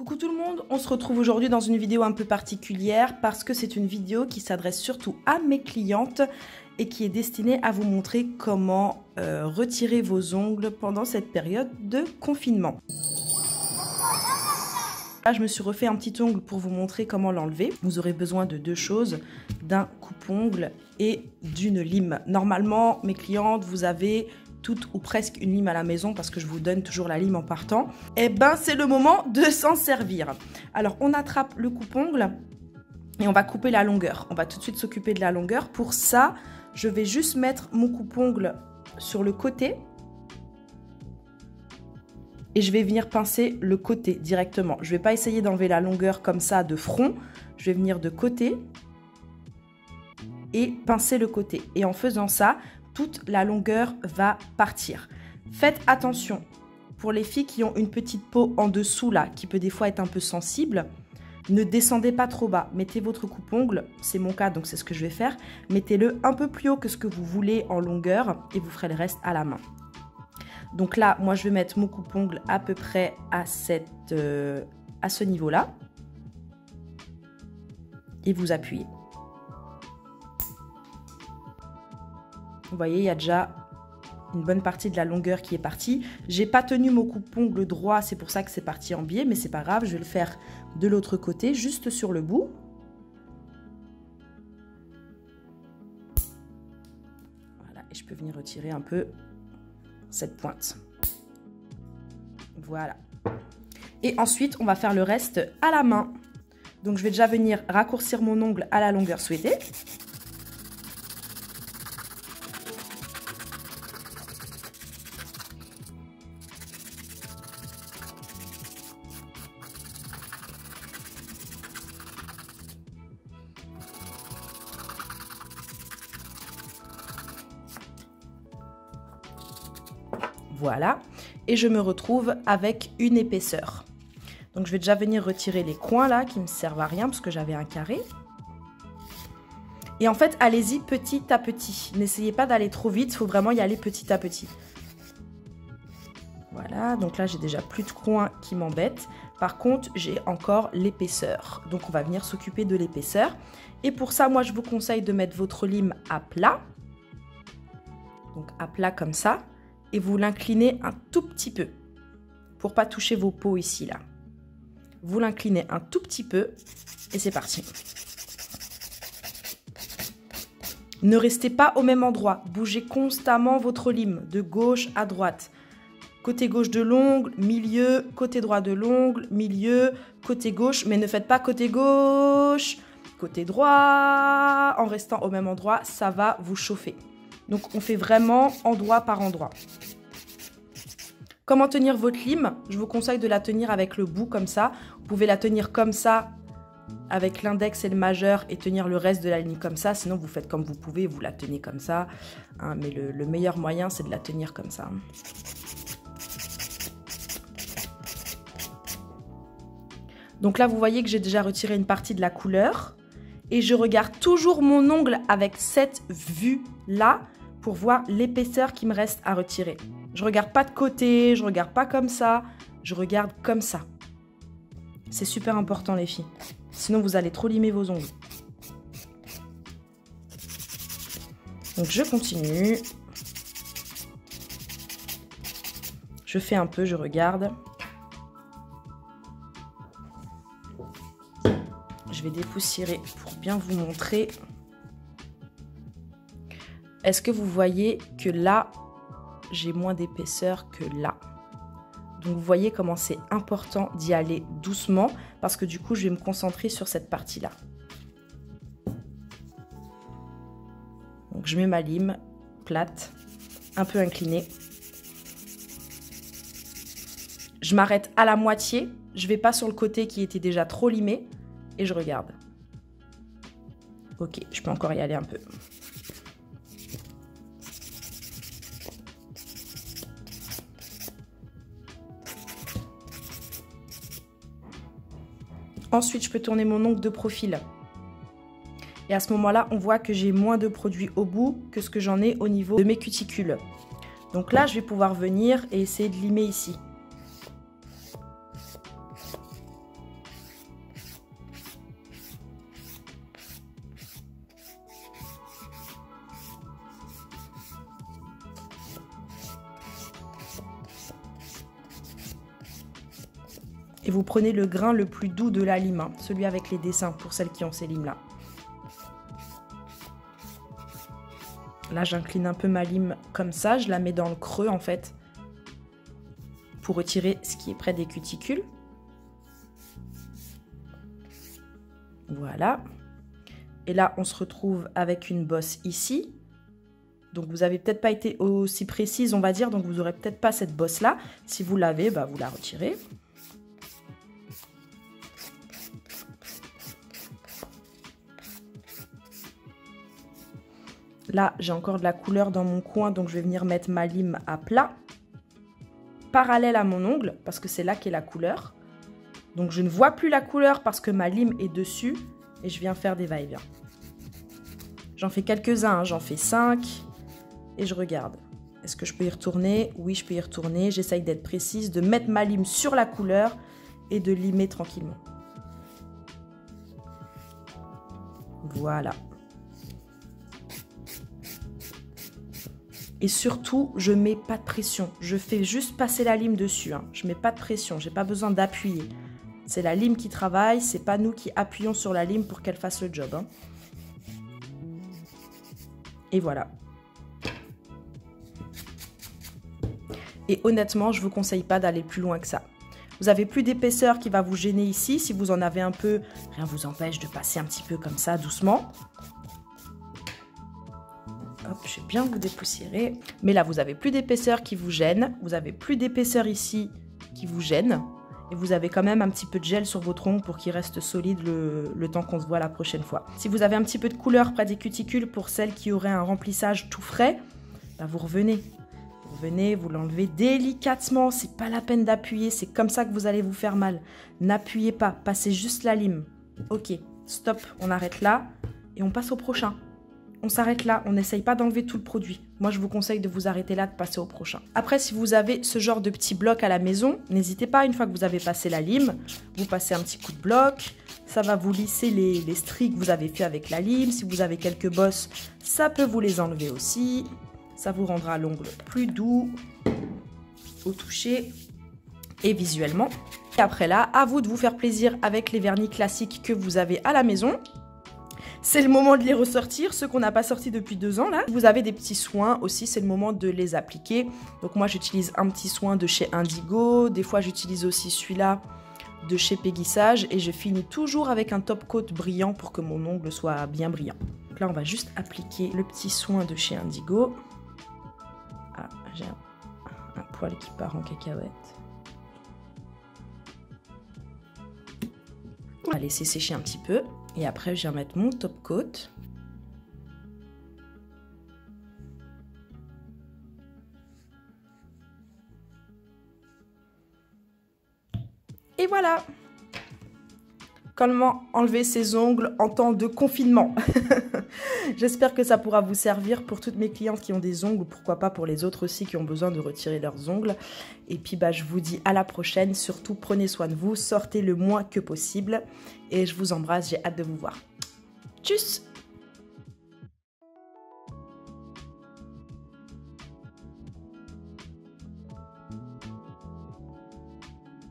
Coucou tout le monde, on se retrouve aujourd'hui dans une vidéo un peu particulière parce que c'est une vidéo qui s'adresse surtout à mes clientes et qui est destinée à vous montrer comment retirer vos ongles pendant cette période de confinement. Là, je me suis refait un petit ongle pour vous montrer comment l'enlever. Vous aurez besoin de deux choses, d'un coupe-ongle et d'une lime. Normalement, mes clientes, vous avez toute ou presque une lime à la maison parce que je vous donne toujours la lime en partant. Et ben, c'est le moment de s'en servir. Alors, on attrape le coupe-ongle et on va couper la longueur. On va tout de suite s'occuper de la longueur. Pour ça, je vais juste mettre mon coupe-ongle sur le côté. Et je vais venir pincer le côté directement. Je ne vais pas essayer d'enlever la longueur comme ça de front. Je vais venir de côté et pincer le côté. Et en faisant ça, toute la longueur va partir. Faites attention. Pour les filles qui ont une petite peau en dessous là, qui peut des fois être un peu sensible, ne descendez pas trop bas. Mettez votre coupe-ongle, c'est mon cas donc c'est ce que je vais faire. Mettez-le un peu plus haut que ce que vous voulez en longueur et vous ferez le reste à la main. Donc là, moi, je vais mettre mon coupe-ongle à peu près à ce niveau-là. Et vous appuyez. Vous voyez, il y a déjà une bonne partie de la longueur qui est partie. J'ai pas tenu mon coupe-ongle droit, c'est pour ça que c'est parti en biais, mais c'est pas grave, je vais le faire de l'autre côté, juste sur le bout. Voilà, et je peux venir retirer un peu cette pointe. Voilà. Et ensuite, on va faire le reste à la main. Donc, je vais déjà venir raccourcir mon ongle à la longueur souhaitée. Voilà, et je me retrouve avec une épaisseur. Donc je vais déjà venir retirer les coins là qui ne me servent à rien parce que j'avais un carré. Et en fait, allez-y petit à petit. N'essayez pas d'aller trop vite, il faut vraiment y aller petit à petit. Voilà, donc là j'ai déjà plus de coins qui m'embêtent. Par contre, j'ai encore l'épaisseur. Donc on va venir s'occuper de l'épaisseur. Et pour ça, moi je vous conseille de mettre votre lime à plat. Donc à plat comme ça. Et vous l'inclinez un tout petit peu pour pas toucher vos peaux ici là. Vous l'inclinez un tout petit peu et c'est parti. Ne restez pas au même endroit, bougez constamment votre lime de gauche à droite. Côté gauche de l'ongle, milieu, côté droit de l'ongle, milieu, côté gauche, mais ne faites pas côté gauche, côté droit. En restant au même endroit, ça va vous chauffer. Donc, on fait vraiment endroit par endroit. Comment tenir votre lime? Je vous conseille de la tenir avec le bout comme ça. Vous pouvez la tenir comme ça avec l'index et le majeur et tenir le reste de la ligne comme ça. Sinon, vous faites comme vous pouvez, vous la tenez comme ça. Hein, mais le meilleur moyen, c'est de la tenir comme ça. Donc là, vous voyez que j'ai déjà retiré une partie de la couleur. Et je regarde toujours mon ongle avec cette vue-là pour voir l'épaisseur qui me reste à retirer. Je regarde pas de côté, je regarde pas comme ça, je regarde comme ça. C'est super important les filles. Sinon vous allez trop limer vos ongles. Donc je continue. Je fais un peu, je regarde. Je vais dépoussiérer pour bien vous montrer. Est-ce que vous voyez que là, j'ai moins d'épaisseur que là? Donc vous voyez comment c'est important d'y aller doucement parce que du coup, je vais me concentrer sur cette partie-là. Donc je mets ma lime plate, un peu inclinée. Je m'arrête à la moitié. Je ne vais pas sur le côté qui était déjà trop limé. Et je regarde. Ok, je peux encore y aller un peu. Ensuite, je peux tourner mon ongle de profil. Et à ce moment-là, on voit que j'ai moins de produit au bout que ce que j'en ai au niveau de mes cuticules. Donc là, je vais pouvoir venir et essayer de limer ici. Et vous prenez le grain le plus doux de la lime, hein, celui avec les dessins pour celles qui ont ces limes-là. Là, j'incline un peu ma lime comme ça, je la mets dans le creux en fait, pour retirer ce qui est près des cuticules. Voilà. Et là, on se retrouve avec une bosse ici. Donc, vous n'avez peut-être pas été aussi précise, on va dire, donc vous n'aurez peut-être pas cette bosse-là. Si vous l'avez, bah, vous la retirez. Là, j'ai encore de la couleur dans mon coin, donc je vais venir mettre ma lime à plat, parallèle à mon ongle, parce que c'est là qu'est la couleur. Donc, je ne vois plus la couleur parce que ma lime est dessus, et je viens faire des va-et-vient. J'en fais quelques-uns, hein, j'en fais 5, et je regarde. Est-ce que je peux y retourner? Oui, je peux y retourner. J'essaye d'être précise, de mettre ma lime sur la couleur, et de limer tranquillement. Voilà. Et surtout, je ne mets pas de pression. Je fais juste passer la lime dessus. Hein. Je ne mets pas de pression. Je n'ai pas besoin d'appuyer. C'est la lime qui travaille. Ce n'est pas nous qui appuyons sur la lime pour qu'elle fasse le job. Hein. Et voilà. Et honnêtement, je ne vous conseille pas d'aller plus loin que ça. Vous n'avez plus d'épaisseur qui va vous gêner ici. Si vous en avez un peu, rien ne vous empêche de passer un petit peu comme ça, doucement. Hop, je vais bien vous dépoussiérer. Mais là, vous n'avez plus d'épaisseur qui vous gêne. Vous n'avez plus d'épaisseur ici qui vous gêne. Et vous avez quand même un petit peu de gel sur votre ongle pour qu'il reste solide le temps qu'on se voit la prochaine fois. Si vous avez un petit peu de couleur près des cuticules pour celles qui auraient un remplissage tout frais, bah vous revenez. Vous revenez, vous l'enlevez délicatement. C'est pas la peine d'appuyer. C'est comme ça que vous allez vous faire mal. N'appuyez pas. Passez juste la lime. Ok, stop. On arrête là et on passe au prochain. On s'arrête là, on n'essaye pas d'enlever tout le produit. Moi, je vous conseille de vous arrêter là, de passer au prochain. Après, si vous avez ce genre de petits blocs à la maison, n'hésitez pas, une fois que vous avez passé la lime, vous passez un petit coup de bloc. Ça va vous lisser les stries que vous avez fait avec la lime. Si vous avez quelques bosses, ça peut vous les enlever aussi. Ça vous rendra l'ongle plus doux au toucher et visuellement. Et après là, à vous de vous faire plaisir avec les vernis classiques que vous avez à la maison. C'est le moment de les ressortir, ceux qu'on n'a pas sortis depuis 2 ans là. Vous avez des petits soins aussi, c'est le moment de les appliquer. Donc moi j'utilise un petit soin de chez Indigo, des fois j'utilise aussi celui-là de chez Péguissage et je finis toujours avec un top coat brillant pour que mon ongle soit bien brillant. Donc là on va juste appliquer le petit soin de chez Indigo. Ah, j'ai un poil qui part en cacahuète. On va laisser sécher un petit peu. Et après, je viens mettre mon top coat. Et voilà! Comment enlever ses ongles en temps de confinement. J'espère que ça pourra vous servir pour toutes mes clientes qui ont des ongles, ou pourquoi pas pour les autres aussi qui ont besoin de retirer leurs ongles. Et puis bah, je vous dis à la prochaine. Surtout, prenez soin de vous, sortez le moins que possible. Et je vous embrasse, j'ai hâte de vous voir. Tchuss!